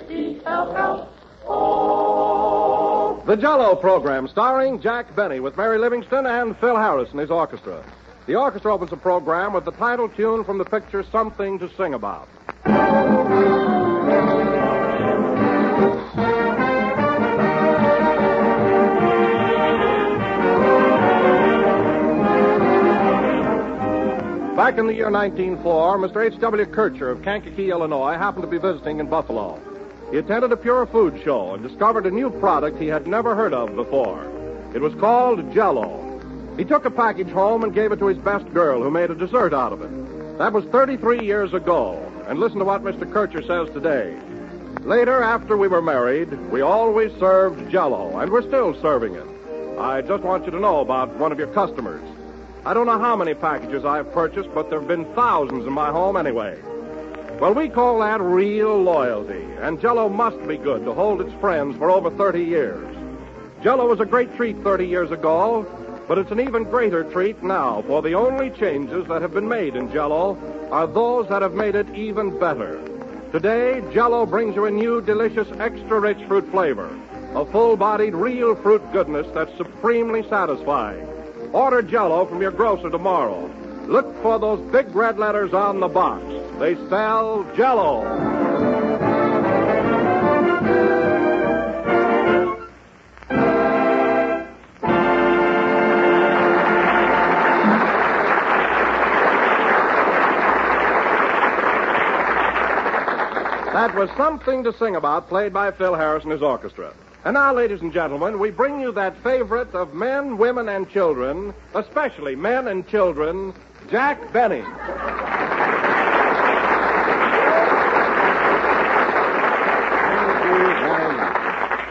J-E-L-L-O. The Jell-O program, starring Jack Benny with Mary Livingston and Phil Harris and his orchestra. The orchestra opens the program with the title tune from the picture Something to Sing About. Back in the year 1904, Mr. H.W. Kircher of Kankakee, Illinois, happened to be visiting in Buffalo. He attended a pure food show and discovered a new product he had never heard of before. It was called Jell-O. He took a package home and gave it to his best girl, who made a dessert out of it. That was 33 years ago. And listen to what Mr. Kircher says today. Later, after we were married, we always served Jell-O, and we're still serving it. I just want you to know about one of your customers. I don't know how many packages I've purchased, but there have been thousands in my home anyway. Well, we call that real loyalty, and Jell-O must be good to hold its friends for over 30 years. Jell-O was a great treat 30 years ago, but it's an even greater treat now, for the only changes that have been made in Jell-O are those that have made it even better. Today, Jell-O brings you a new, delicious, extra-rich fruit flavor, a full-bodied, real fruit goodness that's supremely satisfying. Order Jell-O from your grocer tomorrow. Look for those big red letters on the box. They spell Jell-O. That was Something to Sing About, played by Phil Harris and his orchestra. And now, ladies and gentlemen, we bring you that favorite of men, women, and children, especially men and children, Jack Benny.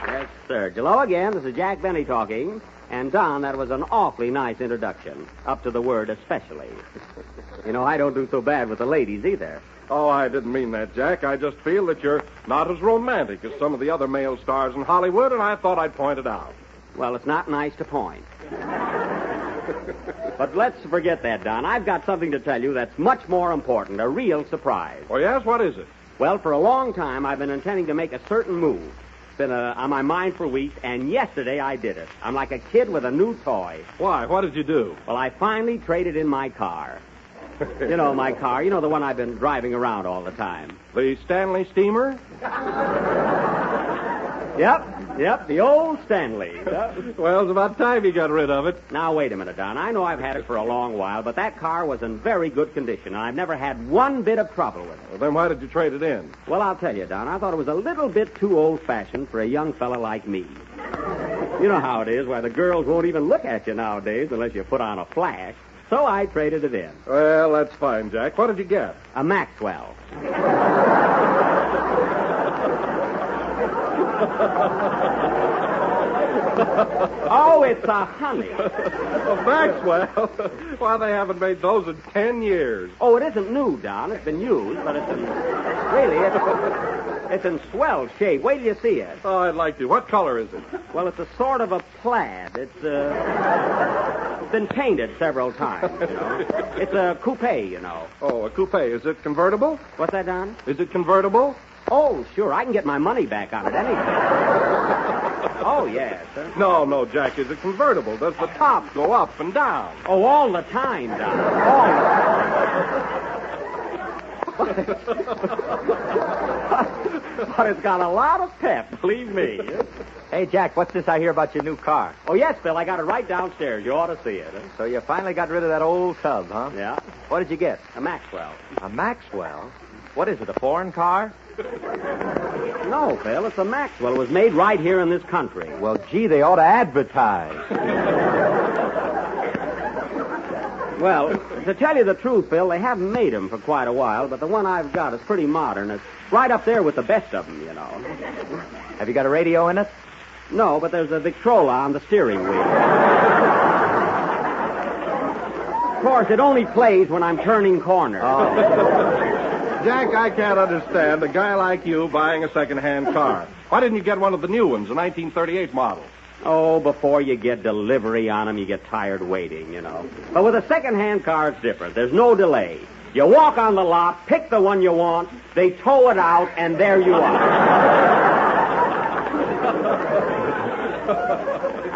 Yes, sir. Hello again. This is Jack Benny talking. And, Don, that was an awfully nice introduction, up to the word especially. You know, I don't do so bad with the ladies either. Oh, I didn't mean that, Jack. I just feel that you're not as romantic as some of the other male stars in Hollywood, and I thought I'd point it out. Well, it's not nice to point. But let's forget that, Don. I've got something to tell you that's much more important, a real surprise. Oh, yes? What is it? Well, for a long time, I've been intending to make a certain move. It's been on my mind for weeks, and yesterday I did it. I'm like a kid with a new toy. Why? What did you do? Well, I finally traded in my car. You know, my car. You know, the one I've been driving around all the time. The Stanley steamer? Yep, the old Stanley. Yep. Well, it's about time you got rid of it. Now, wait a minute, Don. I know I've had it for a long while, but that car was in very good condition, and I've never had one bit of trouble with it. Well, then why did you trade it in? Well, I'll tell you, Don. I thought it was a little bit too old-fashioned for a young fella like me. You know how it is, why the girls won't even look at you nowadays unless you put on a flash. So I traded it in. Well, that's fine, Jack. What did you get? A Maxwell. Oh, it's a honey. A Maxwell? Why, they haven't made those in 10 years. Oh, it isn't new, Don. It's been used, but it's in swell shape. Wait till you see it. Oh, I'd like to. What color is it? Well, it's a sort of a plaid. It's been painted several times, you know. It's a coupe, you know. Oh, a coupe. Is it convertible? What's that, Don? Is it convertible? Oh, sure. I can get my money back on it anytime. Oh, yes. No, Jack. Is it convertible? Does the top go up and down? Oh, all the time, Don. All the time. But it's got a lot of pep, believe me. Hey, Jack, what's this I hear about your new car? Oh, yes, Bill. I got it right downstairs. You ought to see it. So you finally got rid of that old tub, huh? Yeah. What did you get? A Maxwell. A Maxwell? What is it, a foreign car? No, Phil, it's a Maxwell. It was made right here in this country. Well, gee, they ought to advertise. Well, to tell you the truth, Phil, they haven't made them for quite a while, but the one I've got is pretty modern. It's right up there with the best of them, you know. Have you got a radio in it? No, but there's a Victrola on the steering wheel. Of course, it only plays when I'm turning corners. Oh. Jack, I can't understand a guy like you buying a second-hand car. Why didn't you get one of the new ones, a 1938 model? Oh, before you get delivery on them, you get tired waiting, you know. But with a second-hand car, it's different. There's no delay. You walk on the lot, pick the one you want, they tow it out, and there you are.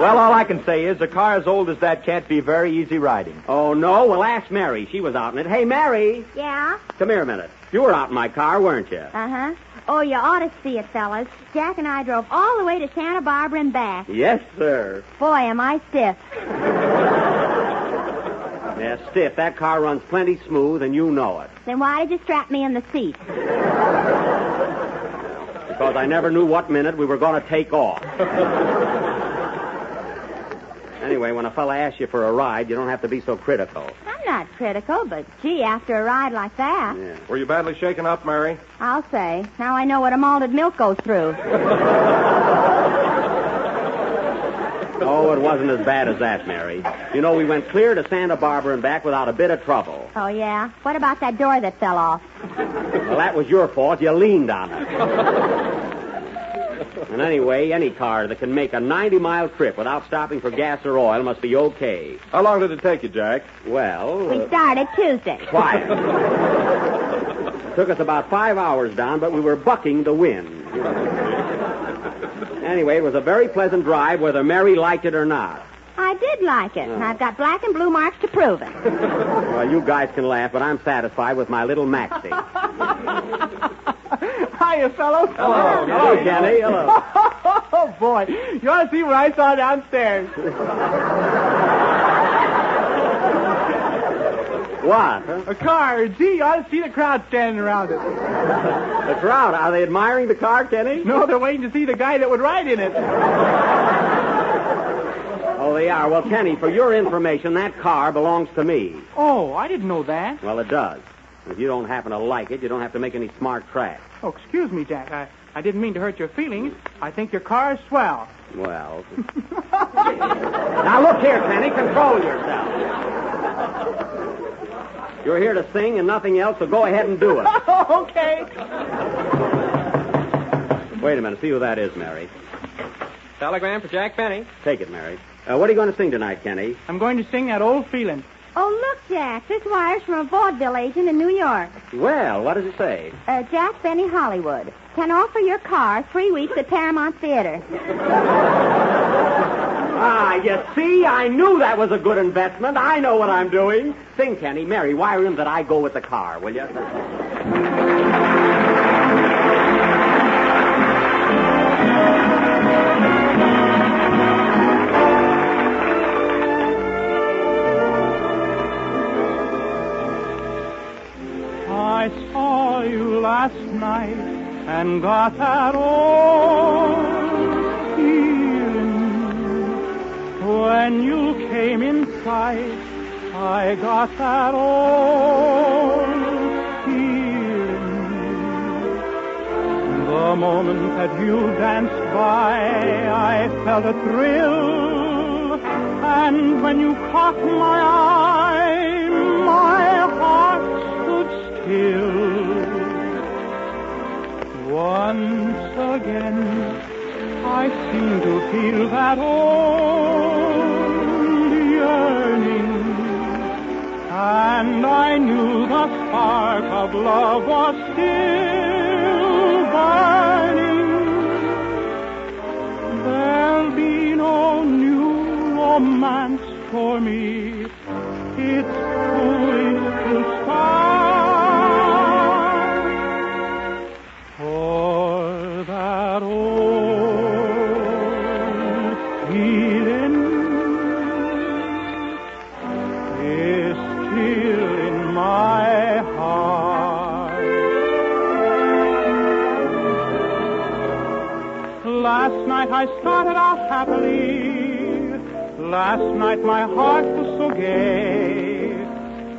Well, all I can say is a car as old as that can't be very easy riding. Oh, no? Well, ask Mary. She was out in it. Hey, Mary. Yeah? Come here a minute. You were out in my car, weren't you? Uh-huh. Oh, you ought to see it, fellas. Jack and I drove all the way to Santa Barbara and back. Yes, sir. Boy, am I stiff. Yeah, stiff. That car runs plenty smooth, and you know it. Then why did you strap me in the seat? Because I never knew what minute we were going to take off. Anyway, when a fella asks you for a ride, you don't have to be so critical. I'm not critical, but gee, after a ride like that. Yeah. Were you badly shaken up, Mary? I'll say. Now I know what a malted milk goes through. Oh, it wasn't as bad as that, Mary. You know, we went clear to Santa Barbara and back without a bit of trouble. Oh, yeah? What about that door that fell off? Well, that was your fault. You leaned on it. And anyway, any car that can make a 90-mile trip without stopping for gas or oil must be okay. How long did it take you, Jack? Well... We started Tuesday. Quiet. It took us about 5 hours down, but we were bucking the wind. Anyway, it was a very pleasant drive, whether Mary liked it or not. I did like it, and I've got black and blue marks to prove it. Well, you guys can laugh, but I'm satisfied with my little Maxie. Hiya, fellows. Hello. Hello, Kenny. Hello. Oh, boy. You want to see what I saw downstairs? What? Huh? A car. Gee, you ought to see the crowd standing around it. The crowd. Are they admiring the car, Kenny? No, they're waiting to see the guy that would ride in it. Oh, they are. Well, Kenny, for your information, that car belongs to me. Oh, I didn't know that. Well, it does. If you don't happen to like it, you don't have to make any smart tracks. Oh, excuse me, Jack. I didn't mean to hurt your feelings. I think your car is swell. Well. Now, look here, Kenny. Control yourself. You're here to sing and nothing else, so go ahead and do it. Okay. Wait a minute. See who that is, Mary. Telegram for Jack Benny. Take it, Mary. What are you going to sing tonight, Kenny? I'm going to sing that old feeling. Oh, look, Jack. This wire's from a vaudeville agent in New York. Well, what does it say? Jack Benny Hollywood. Can offer your car 3 weeks at Paramount Theater. Ah, you see? I knew that was a good investment. I know what I'm doing. Sing, Kenny. Mary, wire him that I go with the car, will you? I saw you last night and got that old feeling. When you came in sight, I got that old feeling. The moment that you danced by, I felt a thrill. And when you caught my eye, my heart stood still. Once again, I seem to feel that old yearning, and I knew the spark of love was still burning. There'll be no new romance for me. It's foolish to start, for that old feeling is still in my heart. Last night I started out happily. Last night my heart was so gay.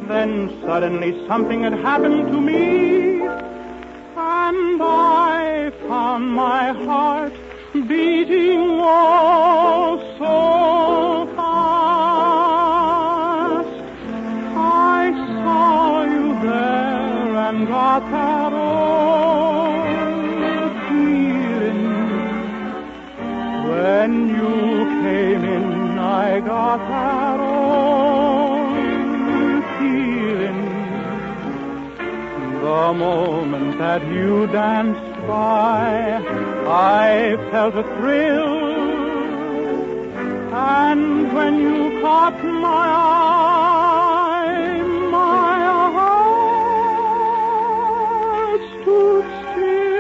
Then suddenly something had happened to me, and I found my heart beating oh so fast. I saw you there and got that old feeling. When you came in, I got that old feeling. that you danced by, I felt a thrill. And when you caught my eye, my heart stood still.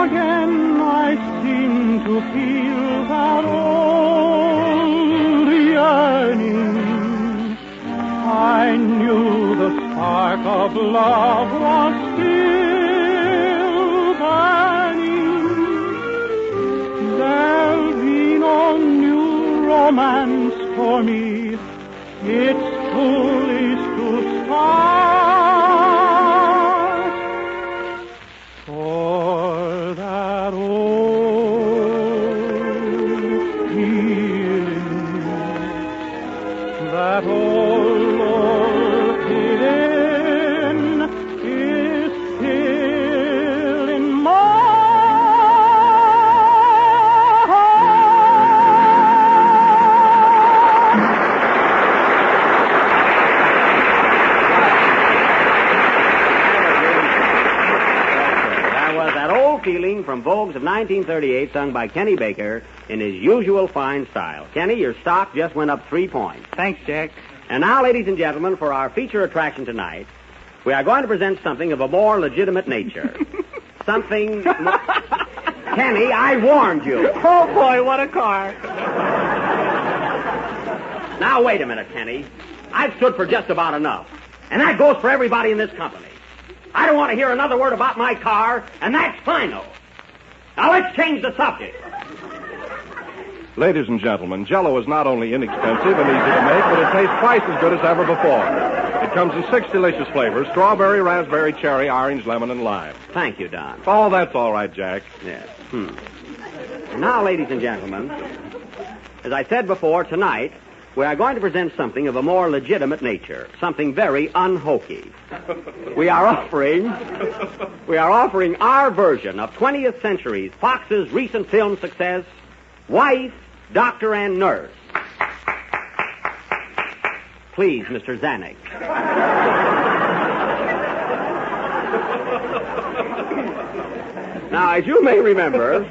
Again I seemed to feel that old yearning. I knew the spark of love was still burning. There'll be no new romance for me. It's foolish to start. For that old feeling, that old feeling is still in my Feeling from Vogues of 1938, sung by Kenny Baker in his usual fine style. Kenny, your stock just went up 3 points. Thanks, Jack. And now, ladies and gentlemen, for our feature attraction tonight, we are going to present something of a more legitimate nature. Something... Kenny, I warned you. Oh, boy, what a car. Now, wait a minute, Kenny. I've stood for just about enough. And that goes for everybody in this company. I don't want to hear another word about my car, and that's final. Now, let's change the subject. Ladies and gentlemen, Jell-O is not only inexpensive and easy to make, but it tastes twice as good as ever before. It comes in 6 delicious flavors: strawberry, raspberry, cherry, orange, lemon, and lime. Thank you, Don. Oh, that's all right, Jack. Yes. Now, ladies and gentlemen, as I said before, tonight, we are going to present something of a more legitimate nature, something very unhokey. We are offering our version of 20th century's Fox's recent film success, Wife, Doctor, and Nurse. Please, Mr. Zanuck. Now, as you may remember,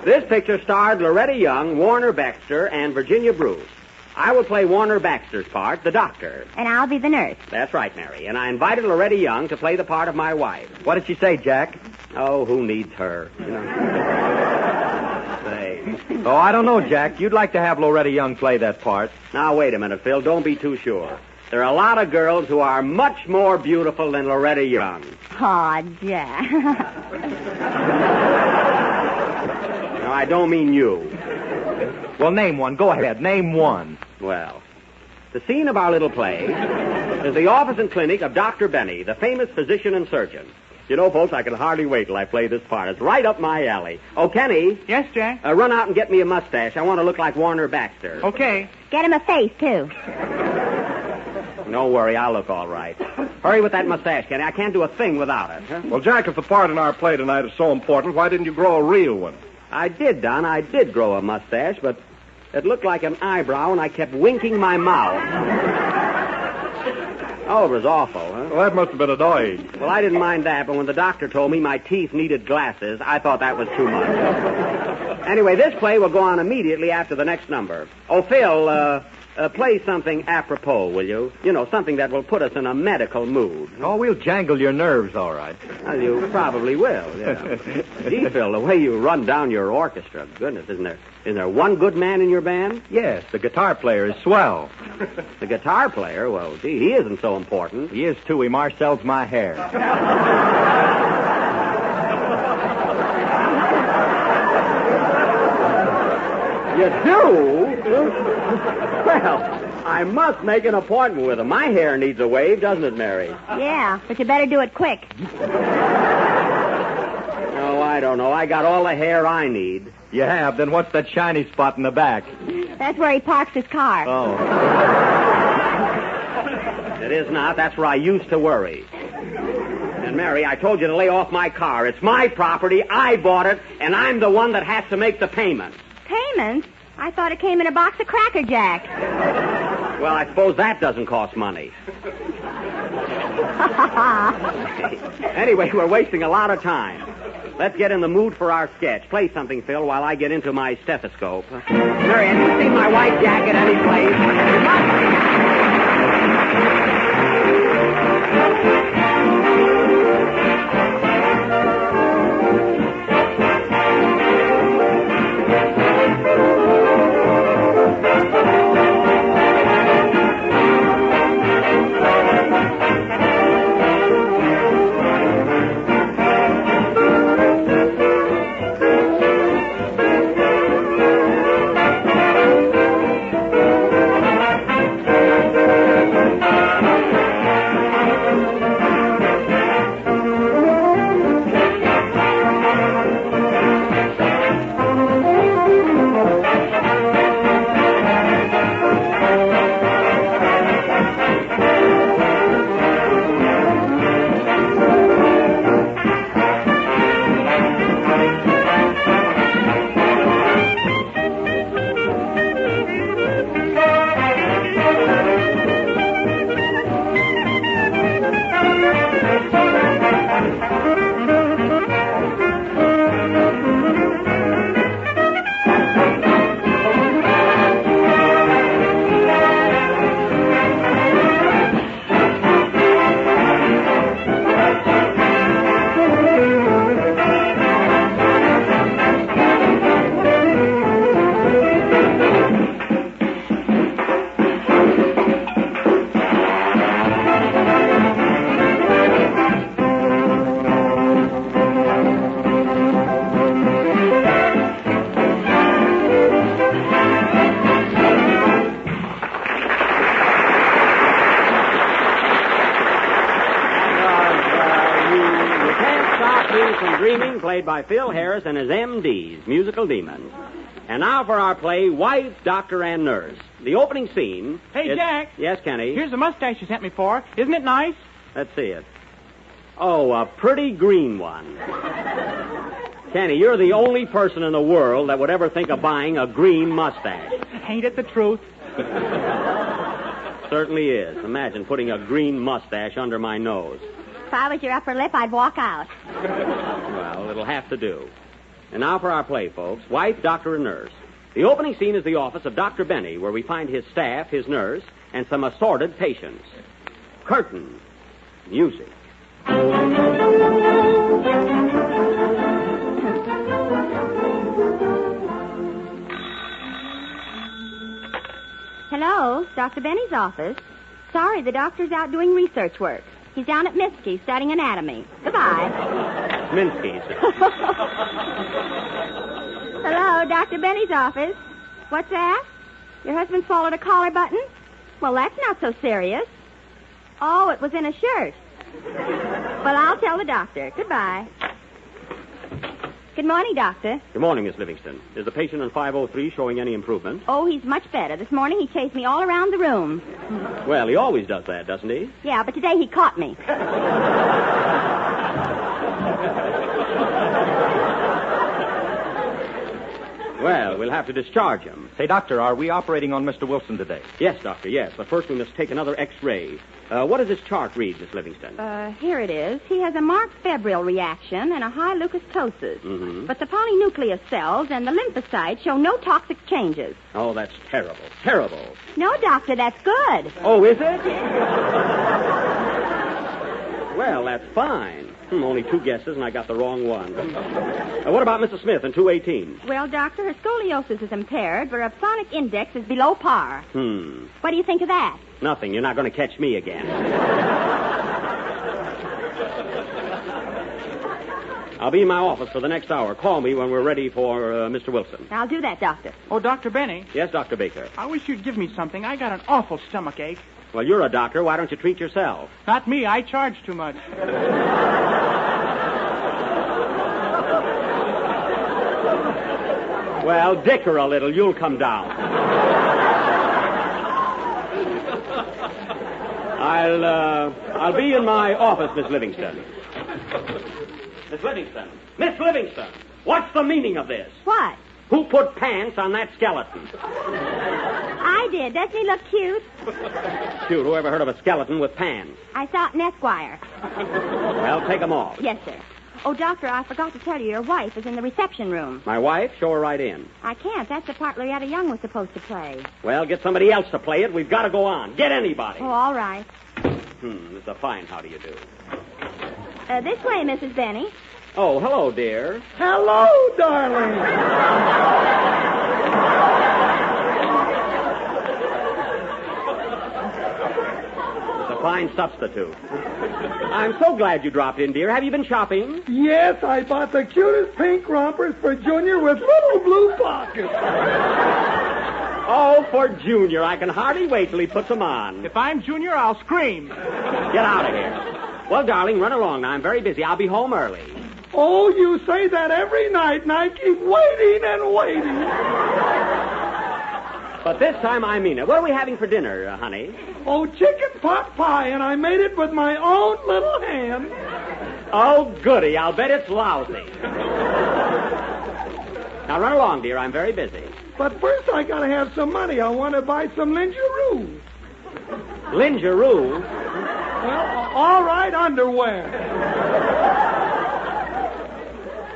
this picture starred Loretta Young, Warner Baxter, and Virginia Bruce. I will play Warner Baxter's part, the doctor. And I'll be the nurse. That's right, Mary. And I invited Loretta Young to play the part of my wife. What did she say, Jack? Oh, who needs her? You know. Say. Oh, I don't know, Jack. You'd like to have Loretta Young play that part. Now, wait a minute, Phil. Don't be too sure. There are a lot of girls who are much more beautiful than Loretta Young. Aw, Jack. No, I don't mean you. Well, name one. Go ahead. Name one. Well, the scene of our little play is the office and clinic of Dr. Benny, the famous physician and surgeon. You know, folks, I can hardly wait till I play this part. It's right up my alley. Oh, Kenny. Yes, Jack? Run out and get me a mustache. I want to look like Warner Baxter. Okay. Get him a face, too. Don't worry, I'll look all right. Hurry with that mustache, Kenny. I can't do a thing without it. Huh? Well, Jack, if the part in our play tonight is so important, why didn't you grow a real one? I did, Don. I did grow a mustache, but it looked like an eyebrow, and I kept winking my mouth. Oh, it was awful, huh? Well, that must have been annoying. Well, I didn't mind that, but when the doctor told me my teeth needed glasses, I thought that was too much. Anyway, this play will go on immediately after the next number. Oh, Phil, play something apropos, will you? You know, something that will put us in a medical mood. Oh, we'll jangle your nerves, all right. Well, you probably will, yeah. Gee, Phil, the way you run down your orchestra, goodness, isn't there one good man in your band? Yes, the guitar player is swell. The guitar player? Well, gee, he isn't so important. He is, too. He marcels my hair. You do? Well, I must make an appointment with him. My hair needs a wave, doesn't it, Mary? Yeah, but you better do it quick. Oh, I don't know. I got all the hair I need. You have? Then what's that shiny spot in the back? That's where he parks his car. Oh. It is not. That's where I used to worry. And, Mary, I told you to lay off my car. It's my property. I bought it, and I'm the one that has to make the payments. Payments? I thought it came in a box of Cracker Jacks. Well, I suppose that doesn't cost money. Anyway, we're wasting a lot of time. Let's get in the mood for our sketch. Play something, Phil, while I get into my stethoscope. Mary, have you seen my white jacket any place? Played by Phil Harris and his MDs, musical demons. And now for our play, Wife, Doctor, and Nurse. The opening scene... Hey, Jack. Yes, Kenny? Here's the mustache you sent me for. Isn't it nice? Let's see it. Oh, a pretty green one. Kenny, you're the only person in the world that would ever think of buying a green mustache. Ain't it the truth? Certainly is. Imagine putting a green mustache under my nose. If I was your upper lip, I'd walk out. Well, it'll have to do. And now for our play, folks. Wife, Doctor, and Nurse. The opening scene is the office of Dr. Benny, where we find his staff, his nurse, and some assorted patients. Curtain. Music. Hello, Dr. Benny's office. Sorry, the doctor's out doing research work. He's down at Minsky's studying anatomy. Goodbye. Minsky's. Hello, Dr. Benny's office. What's that? Your husband swallowed a collar button? Well, that's not so serious. Oh, it was in a shirt. Well, I'll tell the doctor. Goodbye. Good morning, Doctor. Good morning, Miss Livingston. Is the patient in 503 showing any improvement? Oh, he's much better. This morning he chased me all around the room. Well, he always does that, doesn't he? Yeah, but today he caught me. Well, we'll have to discharge him. Say, Doctor, are we operating on Mr. Wilson today? Yes, Doctor, yes. But first we must take another X-ray. What does this chart read, Miss Livingston? Here it is. He has a marked febrile reaction and a high leukocytosis. Mm-hmm. But the polynucleus cells and the lymphocytes show no toxic changes. Oh, that's terrible. Terrible. No, Doctor, that's good. Oh, is it? Well, that's fine. Only 2 guesses, and I got the wrong one. What about Mrs. Smith in 218? Well, Doctor, her scoliosis is impaired, but her opsonic index is below par. What do you think of that? Nothing. You're not going to catch me again. I'll be in my office for the next hour. Call me when we're ready for Mr. Wilson. I'll do that, Doctor. Oh, Dr. Benny. Yes, Dr. Baker. I wish you'd give me something. I got an awful stomach ache. Well, you're a doctor. Why don't you treat yourself? Not me. I charge too much. Well, dicker a little. You'll come down. I'll be in my office, Miss Livingston. Miss Livingston. Miss Livingston. What's the meaning of this? What? Who put pants on that skeleton? I did. Doesn't he look cute? Shoot, who ever heard of a skeleton with pants? I saw it in Esquire. Well, take them off. Yes, sir. Oh, Doctor, I forgot to tell you, your wife is in the reception room. My wife? Show her right in. I can't. That's the part Loretta Young was supposed to play. Well, get somebody else to play it. We've got to go on. Get anybody. Oh, all right. It's a fine how do you do. This way, Mrs. Benny. Oh, hello, dear. Hello, darling. It's a fine substitute. I'm so glad you dropped in, dear. Have you been shopping? Yes, I bought the cutest pink rompers for Junior with little blue pockets. Oh, for Junior. I can hardly wait till he puts them on. If I'm Junior, I'll scream. Get out of here. Well, darling, run along now. I'm very busy. I'll be home early. Oh, you say that every night, and I keep waiting and waiting. But this time I mean it. What are we having for dinner, honey? Oh, chicken pot pie, and I made it with my own little hand. Oh, goody. I'll bet it's lousy. Now, run along, dear. I'm very busy. But first I gotta have some money. I want to buy some lingerie. Lingerie? Well, all right, underwear.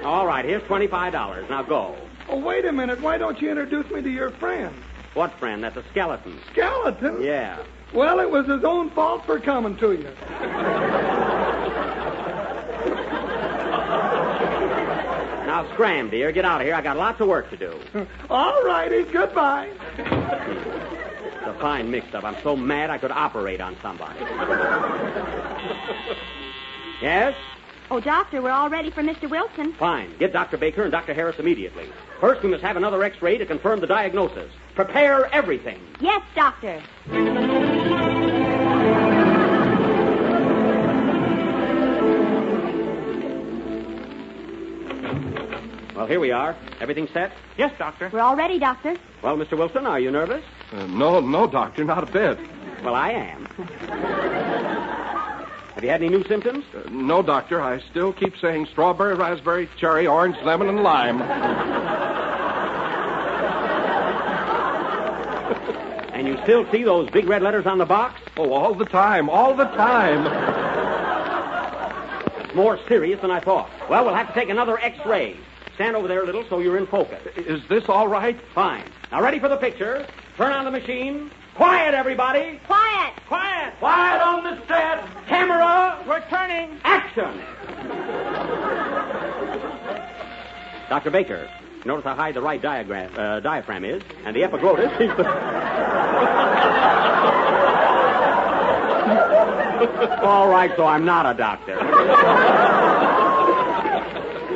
All right, here's $25. Now go. Oh, wait a minute. Why don't you introduce me to your friend? What friend? That's a skeleton. Skeleton? Yeah. Well, it was his own fault for coming to you. Now scram, dear. Get out of here. I got lots of work to do. All righty. Goodbye. It's a fine mix-up. I'm so mad I could operate on somebody. Yes? Oh, Doctor, we're all ready for Mr. Wilson. Fine. Get Dr. Baker and Dr. Harris immediately. First, we must have another X-ray to confirm the diagnosis. Prepare everything. Yes, Doctor. Well, here we are. Everything set? Yes, Doctor. We're all ready, Doctor. Well, Mr. Wilson, are you nervous? No, Doctor, not a bit. Well, I am. Have you had any new symptoms? No, Doctor, I still keep saying strawberry, raspberry, cherry, orange, lemon, and lime. And you still see those big red letters on the box? Oh, all the time. That's more serious than I thought. Well, we'll have to take another X-ray. Stand over there a little so you're in focus. Is this all right? Fine. Now, ready for the picture. Turn on the machine. Quiet, everybody. Quiet. Quiet. Quiet on the set. Camera. We're turning. Action. Dr. Baker, notice how high the right diaphragm is, and the epiglottis seems to... All right, so I'm not a doctor.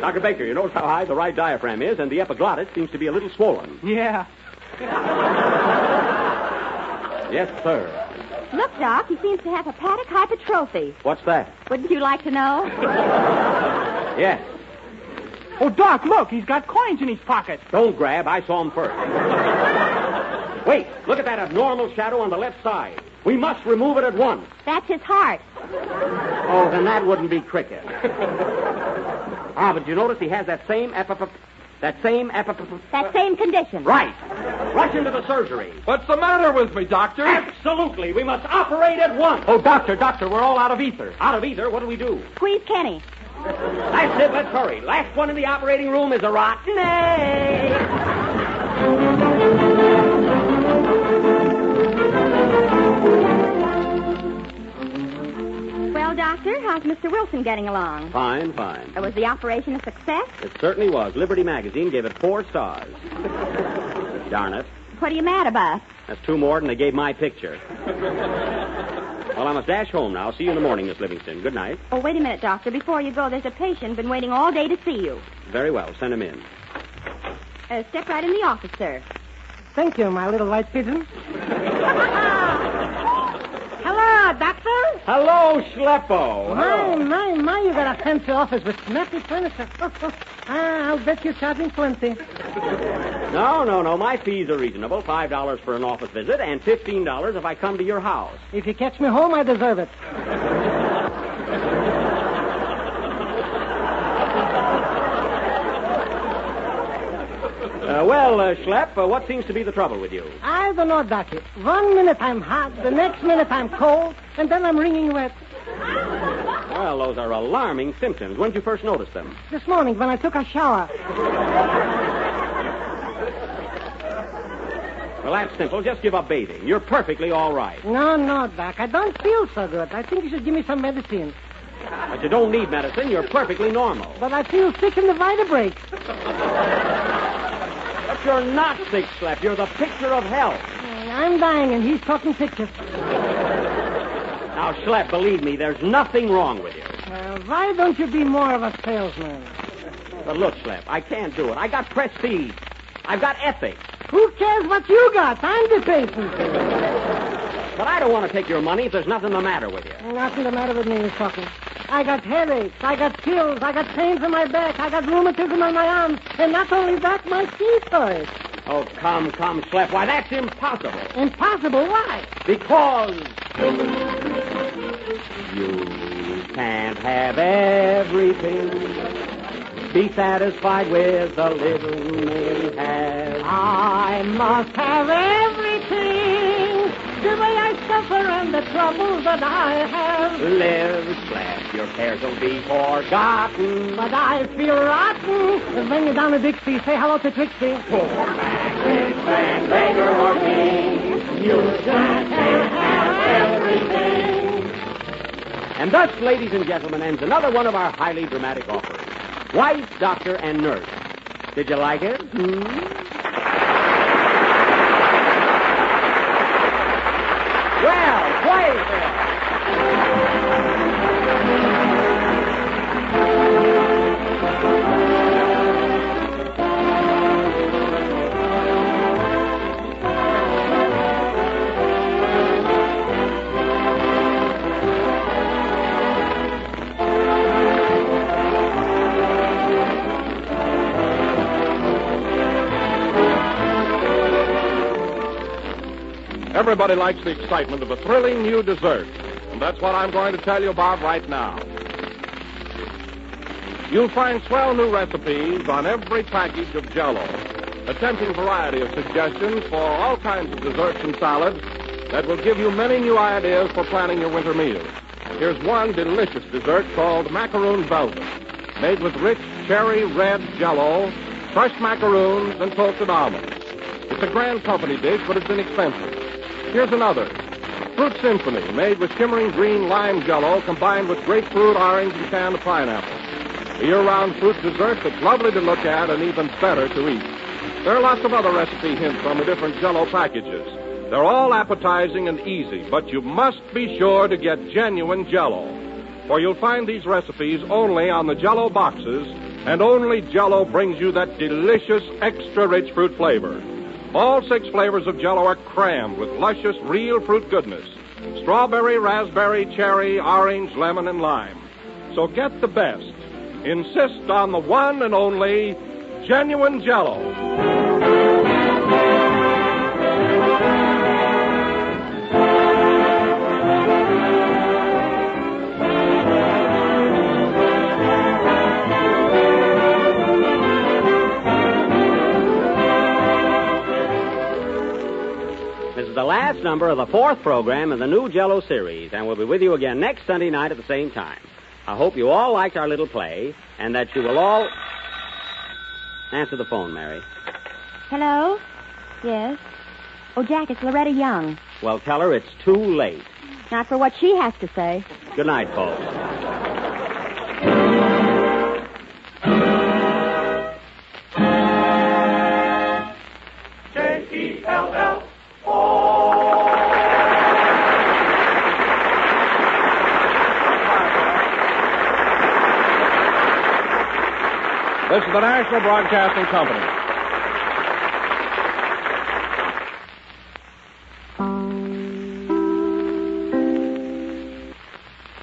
Dr. Baker, you notice how high the right diaphragm is, and the epiglottis seems to be a little swollen. Yeah. Yes, sir. Look, Doc, he seems to have hepatic hypertrophy. What's that? Wouldn't you like to know? Yes. Oh, Doc, look, he's got coins in his pocket. Don't grab. I saw him first. Wait, look at that abnormal shadow on the left side. We must remove it at once. That's his heart. Oh, then that wouldn't be cricket. But you notice he has that same condition. Right. Rush into the surgery. What's the matter with me, Doctor? Absolutely. We must operate at once. Oh, Doctor, we're all out of ether. Out of ether? What do we do? Squeeze Kenny. That's it. Let's hurry. Last one in the operating room is a rotten egg. Well, Doctor, how's Mr. Wilson getting along? Fine. Was the operation a success? It certainly was. Liberty Magazine gave it 4 stars. Darn it. What are you mad about? That's 2 more than they gave my picture. Well, I must dash home now. See you in the morning, Miss Livingston. Good night. Oh, wait a minute, Doctor. Before you go, there's a patient been waiting all day to see you. Very well. Send him in. Step right in the office, sir. Thank you, my little white pigeon. Hello, Doctor. Hello, Schleppo. My, you got a fancy office with snappy furniture. I'll bet you're charging plenty. No. My fees are reasonable. $5 for an office visit and $15 if I come to your house. If you catch me home, I deserve it. Schlepp, what seems to be the trouble with you? I don't know, Doctor. 1 minute I'm hot, the next minute I'm cold, and then I'm wringing wet. Well, those are alarming symptoms. When did you first notice them? This morning when I took a shower. Well, that's simple. Just give up bathing. You're perfectly all right. No, Doc. I don't feel so good. I think you should give me some medicine. But you don't need medicine. You're perfectly normal. But I feel sick in the vertebrae. But you're not sick, Schlepp. You're the picture of health. I'm dying, and he's talking pictures. Now, Schlepp, believe me, there's nothing wrong with you. Why don't you be more of a salesman? But look, Schlepp, I can't do it. I got prestige. I've got ethics. Who cares what you got? I'm the patient. But I don't want to take your money if there's nothing the matter with you. Nothing the matter with me, you're talking. I got headaches, I got chills, I got pains in my back, I got rheumatism on my arms, and not only that, my feet hurt. Oh, come, Schlepp. Why, that's impossible. Impossible? Why? Because you can't have everything. Be satisfied with the little you may have. I must have everything. The way I suffer and the troubles that I have. Live, Schlepp. Your cares will be forgotten. But I feel rotten. Bring you down to Dixie. Say hello to Trixie. Poor man, rich man, beggar or king. You can't have everything. And thus, ladies and gentlemen, ends another one of our highly dramatic offerings. Wife, doctor, and nurse. Did you like it? Well, play, Phil. Everybody likes the excitement of a thrilling new dessert, and that's what I'm going to tell you about right now. You'll find swell new recipes on every package of Jell-O, a tempting variety of suggestions for all kinds of desserts and salads that will give you many new ideas for planning your winter meals. Here's one delicious dessert called Macaroon Velvet, made with rich cherry red Jell-O, crushed macaroons, and toasted almonds. It's a grand company dish, but it's inexpensive. Here's another. Fruit Symphony, made with shimmering green lime Jell-O combined with grapefruit, orange, and canned pineapple. A year-round fruit dessert that's lovely to look at and even better to eat. There are lots of other recipe hints on the different Jell-O packages. They're all appetizing and easy, but you must be sure to get genuine Jell-O. For you'll find these recipes only on the Jell-O boxes, and only Jell-O brings you that delicious, extra-rich fruit flavor. All 6 flavors of Jell-O are crammed with luscious, real fruit goodness. Strawberry, raspberry, cherry, orange, lemon, and lime. So get the best. Insist on the one and only genuine Jell-O. This is the last number of the 4th program in the new Jell-O series, and we'll be with you again next Sunday night at the same time. I hope you all liked our little play, and that you will all... Answer the phone, Mary. Hello? Yes? Oh, Jack, it's Loretta Young. Well, tell her it's too late. Not for what she has to say. Good night, folks. This is the National Broadcasting Company.